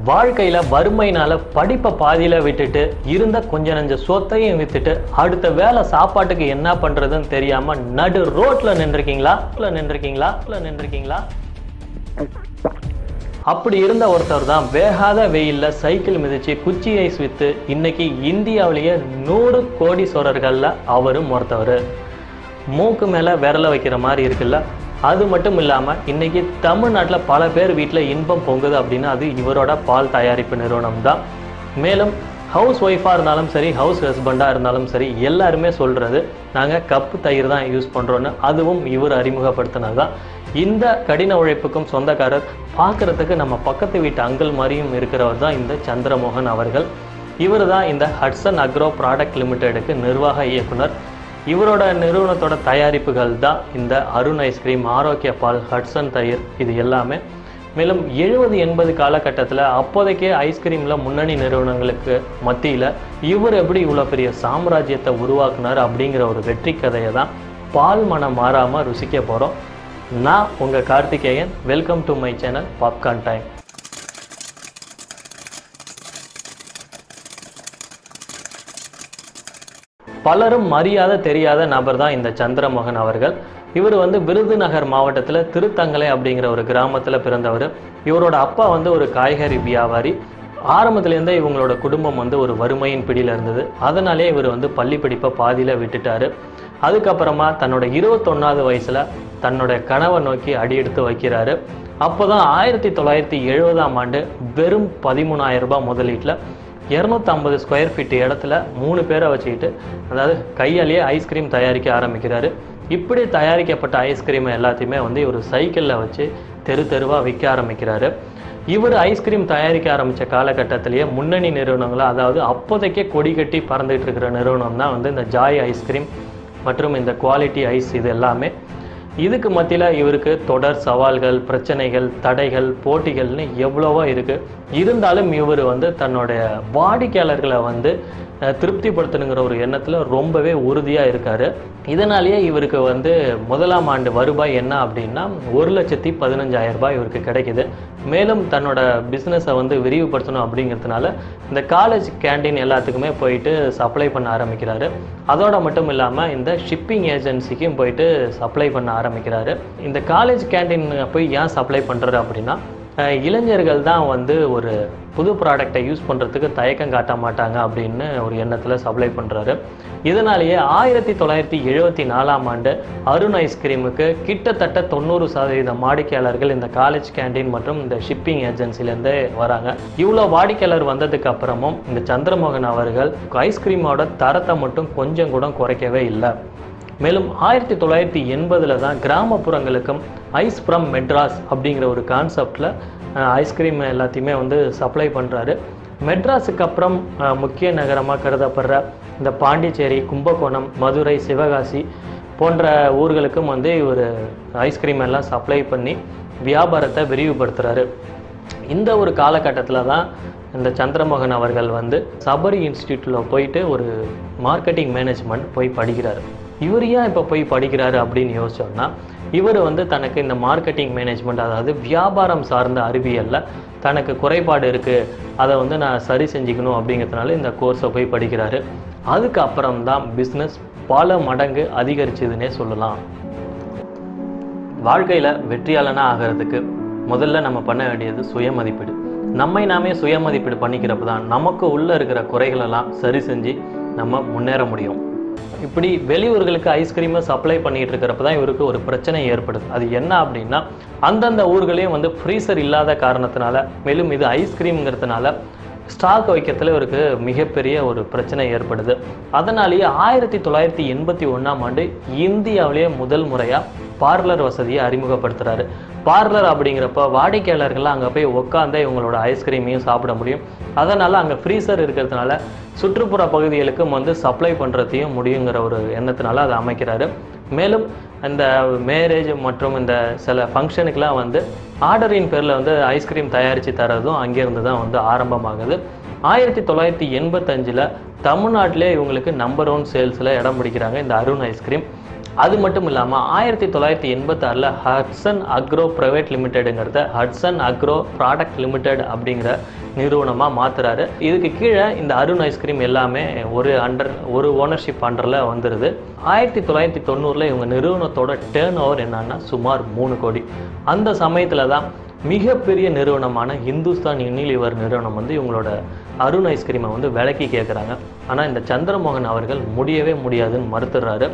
வாழ்க்கையில் வறுமையினால் படிப்பை பாதியில் விட்டுட்டு இருந்த கொஞ்ச நஞ்ச சொத்தையும் விற்றுட்டு அடுத்த வேலை சாப்பாட்டுக்கு என்ன பண்ணுறதுன்னு தெரியாமல் நடு ரோட்டில் நின்றுருக்கீங்களா அப்படி இருந்த ஒருத்தர் தான் வேகாத வெயிலில் சைக்கிள் மிதித்து குச்சி ஐஸ் விற்று இன்னைக்கு இந்தியாவிலேயே 100 கோடீஸ்வரர்களில் அவரும் ஒருத்தவர். மூக்கு மேலே விரலை வைக்கிற மாதிரி இருக்குல்ல, அது மட்டும் இல்லாமல் இன்றைக்கி தமிழ்நாட்டில் பல பேர் வீட்டில் இன்பம் பொங்குது அப்படின்னா அது இவரோட பால் தயாரிப்பு நிறுவனம் தான். மேலும் ஹவுஸ் ஒய்ஃபாக இருந்தாலும் சரி, ஹவுஸ் ஹஸ்பண்டாக இருந்தாலும் சரி, எல்லாருமே சொல்கிறது நாங்கள் கப்பு தயிர் தான் யூஸ் பண்ணுறோன்னு. அதுவும் இவர் அறிமுகப்படுத்தினது தான். இந்த கடின உழைப்புக்கும் சொந்தக்காரர், பார்க்குறதுக்கு நம்ம பக்கத்து வீட்டு அங்கிள் மாதிரியும் இருக்கிறவர் தான் இந்த சந்திரமோகன் அவர்கள். இவர் தான் இந்த ஹட்சன் அக்ரோ ப்ராடக்ட் லிமிடெடுக்கு நிர்வாக இயக்குனர். இவரோட நிறுவனத்தோட தயாரிப்புகள் தான் இந்த அருண் ஐஸ்கிரீம், ஆரோக்கிய பால், ஹட்சன் தயிர், இது எல்லாமே. மேலும் 70-80 காலகட்டத்தில் அப்போதைக்கே ஐஸ்கிரீமில் முன்னணி நிறுவனங்களுக்கு மத்தியில் இவர் எப்படி இவ்வளோ பெரிய சாம்ராஜ்யத்தை உருவாக்குனார் அப்படிங்கிற ஒரு வெற்றி கதையை தான் பால் மனம் மாறாமல் ருசிக்க போகிறோம். நான் உங்கள் Karthikeyan. Welcome to my channel popcorn time. பலரும் மரியாதை தெரியாத நபர் தான் இந்த சந்திரமோகன் அவர்கள். இவர் விருதுநகர் மாவட்டத்தில் திருத்தங்கலை அப்படிங்கிற ஒரு கிராமத்தில் பிறந்தவர். இவரோட அப்பா ஒரு காய்கறி வியாபாரி. ஆரம்பத்துலேருந்தே இவங்களோட குடும்பம் ஒரு வறுமையின் பிடியில் இருந்தது. அதனாலே இவர் பள்ளி படிப்பை பாதியில் விட்டுட்டார். அதுக்கப்புறமா தன்னோட 21வது வயசில் தன்னோட கனவை நோக்கி அடியெடுத்து வைக்கிறாரு. அப்போ தான் 1970ஆம் ஆண்டு வெறும் 13,000 ரூபாய் முதலீட்டில் 250 ஸ்கொயர் ஃபீட் இடத்துல 3 பேரை வச்சுக்கிட்டு, அதாவது கையாலேயே ஐஸ்கிரீம் தயாரிக்க ஆரம்பிக்கிறாரு. இப்படி தயாரிக்கப்பட்ட ஐஸ்கிரீமை எல்லாத்தையுமே இவர் சைக்கிளில் வச்சு தெருவாக விற்க ஆரம்பிக்கிறாரு. இவர் ஐஸ்கிரீம் தயாரிக்க ஆரம்பித்த காலகட்டத்திலேயே முன்னணி நிறுவனங்களாக, அதாவது அப்போதைக்கே கொடி கட்டி பறந்துட்டு இருக்கிற நிறுவனம் தான் இந்த ஜாய் ஐஸ்கிரீம் மற்றும் இந்த குவாலிட்டி ஐஸ். இது எல்லாமே இதுக்கு மத்தியில் இவருக்கு தொடர் சவால்கள், பிரச்சனைகள், தடைகள், போட்டிகள்னு எவ்வளவோ இருக்குது. இருந்தாலும் இவர் தன்னுடைய வாடிக்கையாளர்களை திருப்திப்படுத்தணுங்கிற ஒரு எண்ணத்தில் ரொம்பவே உறுதியாக இருக்கார். இதனாலேயே இவருக்கு முதலாம் ஆண்டு வருவாய் என்ன அப்படின்னா 1,15,000 ரூபாய் இவருக்கு கிடைக்கிது. மேலும் தன்னோட பிஸ்னஸை விரிவுபடுத்தணும் அப்படிங்கிறதுனால இந்த காலேஜ் கேண்டீன் எல்லாத்துக்குமே போயிட்டு சப்ளை பண்ண ஆரம்பிக்கிறாரு. அதோட மட்டும் இல்லாமல் இந்த ஷிப்பிங் ஏஜென்சிக்கும் போயிட்டு சப்ளை பண்ண ஆரம்பிக்கிறாரு. இந்த காலேஜ் கேண்டீன் போய் ஏன் சப்ளை பண்ணுறாரு அப்படின்னா, இளைஞர்கள் தான் ஒரு புது ப்ராடக்டை யூஸ் பண்ணுறதுக்கு தயக்கம் காட்ட மாட்டாங்க அப்படின்னு ஒரு எண்ணத்தில் சப்ளை பண்ணுறாரு. இதனாலேயே 1974ஆம் ஆண்டு அருண் ஐஸ்கிரீமுக்கு கிட்டத்தட்ட 90% வாடிக்கையாளர்கள் இந்த காலேஜ் கேண்டீன் மற்றும் இந்த ஷிப்பிங் ஏஜென்சிலேருந்தே வராங்க. இவ்வளோ வாடிக்கையாளர் வந்ததுக்கு அப்புறமும் இந்த சந்திரமோகன் அவர்கள் ஐஸ்கிரீமோட தரத்தை மட்டும் கொஞ்சம் கூட குறைக்கவே இல்லை. மேலும் 1980 தான் கிராமப்புறங்களுக்கும் ஐஸ் ஃப்ரம் மெட்ராஸ் அப்படிங்கிற ஒரு கான்செப்டில் ஐஸ்கிரீம் எல்லாத்தையுமே சப்ளை பண்ணுறாரு. மெட்ராஸுக்கு அப்புறம் முக்கிய நகரமாக கருதப்படுற இந்த பாண்டிச்சேரி, கும்பகோணம், மதுரை, சிவகாசி போன்ற ஊர்களுக்கும் இவர் ஐஸ்கிரீம் எல்லாம் சப்ளை பண்ணி வியாபாரத்தை விரிவுபடுத்துகிறாரு. இந்த ஒரு காலகட்டத்தில் தான் இந்த சந்திரமோகன் அவர்கள் சபரி இன்ஸ்டியூட்டில் போயிட்டு ஒரு மார்க்கெட்டிங் மேனேஜ்மெண்ட் போய் படிக்கிறாரு. இவர் ஏன் இப்போ போய் படிக்கிறாரு அப்படின்னு யோசிச்சோம்னா, இவர் தனக்கு இந்த மார்க்கெட்டிங் மேனேஜ்மெண்ட், அதாவது வியாபாரம் சார்ந்த அறிவியலில் தனக்கு குறைபாடு இருக்குது, அதை நான் சரி செஞ்சுக்கணும் அப்படிங்கிறதுனால இந்த கோர்ஸை போய் படிக்கிறாரு. அதுக்கப்புறம் தான் பிஸ்னஸ் பல மடங்கு அதிகரிச்சதுன்னே சொல்லலாம். வாழ்க்கையில் வெற்றியாளனாக ஆகிறதுக்கு முதல்ல நம்ம பண்ண வேண்டியது சுயமதிப்பீடு. நம்மை நாமே சுயமதிப்பீடு பண்ணிக்கிறப்ப தான் நமக்கு உள்ளே இருக்கிற குறைகளெல்லாம் சரி செஞ்சு நம்ம முன்னேற முடியும். இப்படி வெளியூர்களுக்கு ஐஸ்கிரீமை சப்ளை பண்ணிகிட்டு இருக்கிறப்ப தான் இவருக்கு ஒரு பிரச்சனை ஏற்படுது. அது என்ன அப்படின்னா, அந்தந்த ஊர்களையும் ஃப்ரீசர் இல்லாத காரணத்தினால, மேலும் இது ஐஸ்கிரீம்ங்கிறதுனால ஸ்டாக் வைக்கிறதுல இவருக்கு மிகப்பெரிய ஒரு பிரச்சனை ஏற்படுது. அதனாலேயே 1981ஆம் ஆண்டு இந்தியாவிலேயே முதல் முறையாக பார்லர் வசதியை அறிமுகப்படுத்துகிறாரு. பார்லர் அப்படிங்கிறப்ப வாடிக்கையாளர்கள்லாம் அங்கே போய் உட்காந்தே இவங்களோட ஐஸ்கிரீமையும் சாப்பிட முடியும். அதனால் அங்கே ஃப்ரீசர் இருக்கிறதுனால சுற்றுப்புற பகுதிகளுக்கும் சப்ளை பண்ணுறதையும் முடியுங்கிற ஒரு எண்ணத்தினால அதை அமைக்கிறாரு. மேலும் இந்த மேரேஜ் மற்றும் இந்த சில ஃபங்க்ஷனுக்கெலாம் ஆர்டரின் பேரில் ஐஸ்கிரீம் தயாரித்து தரதும் அங்கேருந்து தான் ஆரம்பமாகுது. 1985 தமிழ்நாட்டிலே இவங்களுக்கு நம்பர் 1 சேல்ஸில் இடம் பிடிக்கிறாங்க இந்த அருண் ஐஸ்கிரீம். அது மட்டும் இல்லாமல் 1986 ஹட்சன் அக்ரோ பிரைவேட் லிமிடெடுங்கிறத ஹட்சன் அக்ரோ ப்ராடக்ட் லிமிடெட் அப்படிங்கிற நிறுவனமாக மாற்றுறாரு. இதுக்கு கீழே இந்த அருண் ஐஸ்கிரீம் எல்லாமே ஒரு ஓனர்ஷிப் அண்டரில் வந்துடுது. 1990 இவங்க நிறுவனத்தோட டேர்ன் ஓவர் என்னன்னா சுமார் 3 கோடி. அந்த சமயத்தில் தான் மிகப்பெரிய நிறுவனமான இந்துஸ்தான் யூனிலிவர் நிறுவனம் வந்து இவங்களோட அருண் ஐஸ்கிரீமை வந்து விலைக்கு கேட்குறாங்க. ஆனால் இந்த சந்திரமோகன் அவர்கள் முடியவே முடியாதுன்னு மறுத்துடுறாரு.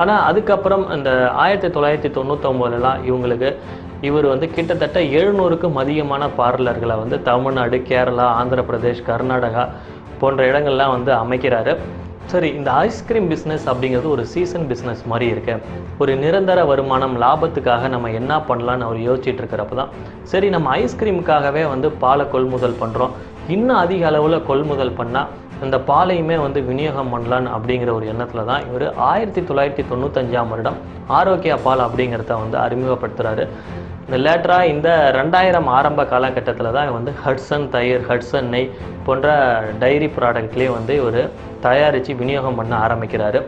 ஆனால் அதுக்கப்புறம் இந்த 1999 இவர் வந்து கிட்டத்தட்ட 700க்கும் அதிகமான பார்லர்களை வந்து தமிழ்நாடு, கேரளா, ஆந்திர பிரதேஷ், கர்நாடகா போன்ற இடங்கள்லாம் வந்து அமைக்கிறாரு. சரி, இந்த ஐஸ்கிரீம் பிஸ்னஸ் அப்படிங்கிறது ஒரு சீசன் பிஸ்னஸ் மாதிரி இருக்கு. ஒரு நிரந்தர வருமானம் லாபத்துக்காக நம்ம என்ன பண்ணலான்னு அவர் யோசிச்சுட்டு இருக்கிறப்ப தான் சரி, நம்ம ஐஸ்கிரீமுக்காகவே வந்து பாலை கொள்முதல் பண்ணுறோம், இன்னும் அதிக அளவில் கொள்முதல் பண்ணால் இந்த பாலையுமே வந்து விநியோகம் பண்ணலான்னு அப்படிங்கிற ஒரு எண்ணத்தில் தான் இவர் 1995 ஆரோக்கியா பால் அப்படிங்கிறத வந்து அறிமுகப்படுத்துகிறாரு. இந்த லேட்டராக இந்த 2000 ஆரம்ப காலகட்டத்தில் தான் வந்து ஹட்சன் தயிர், ஹட்சன் நெய் போன்ற டைரி ப்ராடக்ட்லேயே வந்து இவர் தயாரித்து விநியோகம் பண்ண ஆரம்பிக்கிறாரு.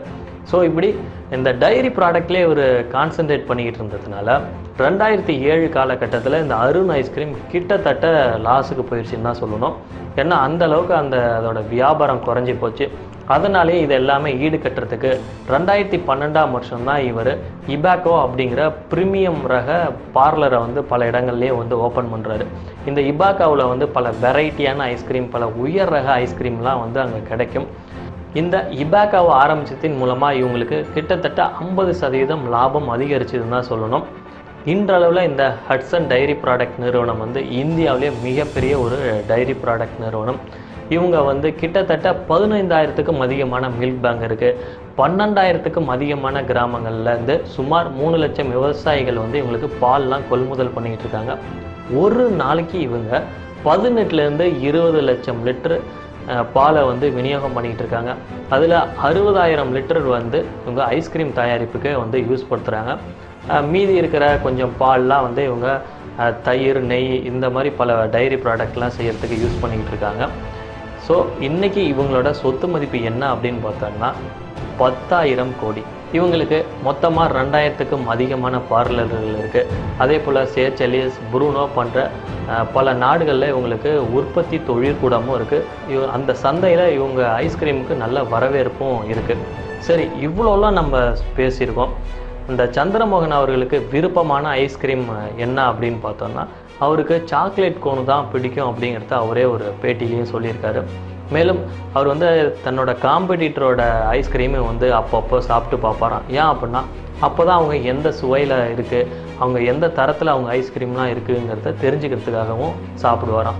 ஸோ இப்படி இந்த டைரி ப்ராடக்ட்லேயே ஒரு கான்சன்ட்ரேட் பண்ணிக்கிட்டு இருந்ததுனால 2007 காலகட்டத்தில் இந்த அருண் ஐஸ்கிரீம் கிட்டத்தட்ட லாஸுக்கு போயிடுச்சுன்னு தான் சொல்லணும். ஏன்னா அந்தளவுக்கு அதோட வியாபாரம் குறைஞ்சி போச்சு. அதனாலே இது எல்லாமே ஈடு கட்டுறதுக்கு 2012 தான் இவர் இபாக்கோ அப்படிங்கிற ப்ரீமியம் ரக பார்லரை வந்து பல இடங்கள்லேயே வந்து ஓப்பன் பண்ணுறாரு. இந்த இபாக்காவில் வந்து பல வெரைட்டியான ஐஸ்கிரீம், பல உயர் ரக ஐஸ்கிரீம்லாம் வந்து அங்கே கிடைக்கும். இந்த இபாக்காவை ஆரம்பித்ததின் மூலமாக இவங்களுக்கு கிட்டத்தட்ட 50% லாபம் அதிகரிச்சதுன்னு தான் சொல்லணும். இன்றளவில் இந்த ஹட்சன் டைரி ப்ராடக்ட் நிறுவனம் வந்து இந்தியாவிலே மிகப்பெரிய ஒரு டைரி ப்ராடக்ட் நிறுவனம். இவங்க வந்து கிட்டத்தட்ட 15,000க்கும் அதிகமான மில்க் பேங்க் இருக்குது. 12,000க்கும் அதிகமான கிராமங்கள்லேருந்து சுமார் 3 லட்சம் விவசாயிகள் வந்து இவங்களுக்கு பால்லாம் கொள்முதல் பண்ணிக்கிட்டு இருக்காங்க. ஒரு நாளைக்கு இவங்க 18லேருந்து 20 லட்சம் லிட்டர் பாலை வந்து விநியோகம் பண்ணிக்கிட்டு இருக்காங்க. அதில் 60,000 லிட்டர் வந்து இவங்க ஐஸ்கிரீம் தயாரிப்புக்கு வந்து யூஸ் படுத்துகிறாங்க. மீதி இருக்கிற கொஞ்சம் பால்லாம் வந்து இவங்க தயிர், நெய் இந்த மாதிரி பல டைரி ப்ராடக்ட்லாம் செய்கிறதுக்கு யூஸ் பண்ணிக்கிட்டு இருக்காங்க. ஸோ இன்றைக்கி இவங்களோட சொத்து மதிப்பு என்ன அப்படின்னு பார்த்தோம்னா 10,000 கோடி. இவங்களுக்கு மொத்தமாக 2,000க்கும் அதிகமான பார்லர்கள் இருக்குது. அதே போல் சேச்சலிஸ், புரூனோ போன்ற பல நாடுகளில் இவங்களுக்கு உற்பத்தி தொழிற்கூடமும் இருக்குது. அந்த சந்தையில் இவங்க ஐஸ்கிரீமுக்கு நல்ல வரவேற்பும் இருக்குது. சரி, இவ்வளோலாம் நம்ம பேசியிருக்கோம். இந்த சந்திரமோகன் அவர்களுக்கு விருப்பமான ஐஸ்கிரீம் என்ன அப்படின்னு பார்த்தோம்னா அவருக்கு சாக்லேட் கோனு தான் பிடிக்கும் அப்படிங்கிறத அவரே ஒரு பேட்டிலையும் சொல்லியிருக்காரு. மேலும் அவர் வந்து தன்னோட காம்படிட்டரோட ஐஸ்கிரீமை வந்து அப்பப்போ சாப்பிட்டு பார்ப்பாராம். ஏன் அப்படின்னா அப்போ தான் அவங்க எந்த சுவையில் இருக்குது, அவங்க எந்த தரத்தில் அவங்க ஐஸ்கிரீம்லாம் இருக்குங்கிறத தெரிஞ்சுக்கிறதுக்காகவும் சாப்பிடுவாராம்.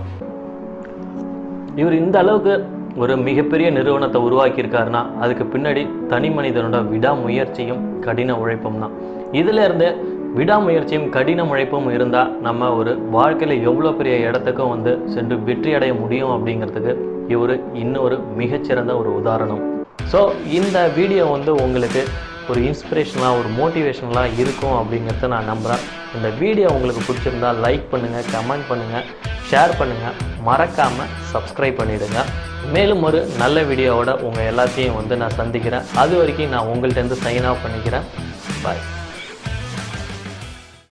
இவர் இந்த அளவுக்கு ஒரு மிகப்பெரிய நிறுவனத்தை உருவாக்கியிருக்காருன்னா அதுக்கு பின்னாடி தனி மனிதனோட விடாமுயற்சியும் கடின உழைப்பும் தான். இதிலேருந்து விடாமுயற்சியும் கடின உழைப்பும் இருந்தால் நம்ம ஒரு வாழ்க்கையில் எவ்வளோ பெரிய இடத்துக்கும் வந்து சென்று வெற்றி அடைய முடியும் அப்படிங்கிறதுக்கு இவர் இன்னொரு மிகச்சிறந்த ஒரு உதாரணம். ஸோ இந்த வீடியோ வந்து உங்களுக்கு ஒரு இன்ஸ்பிரேஷனாக, ஒரு மோட்டிவேஷனலாக இருக்கும் அப்படிங்கிறத நான் நம்புகிறேன். இந்த வீடியோ உங்களுக்கு பிடிச்சிருந்தா லைக் பண்ணுங்கள், கமெண்ட் பண்ணுங்கள், ஷேர் பண்ணுங்கள், மறக்காமல் சப்ஸ்கிரைப் பண்ணிவிடுங்க. மேலும் ஒரு நல்ல வீடியோவோட உங்கள் எல்லாத்தையும் வந்து நான் சந்திக்கிறேன். அது வரைக்கும் நான் உங்கள்கிட்ட சைன் ஆஃப் பண்ணிக்கிறேன். பாய்.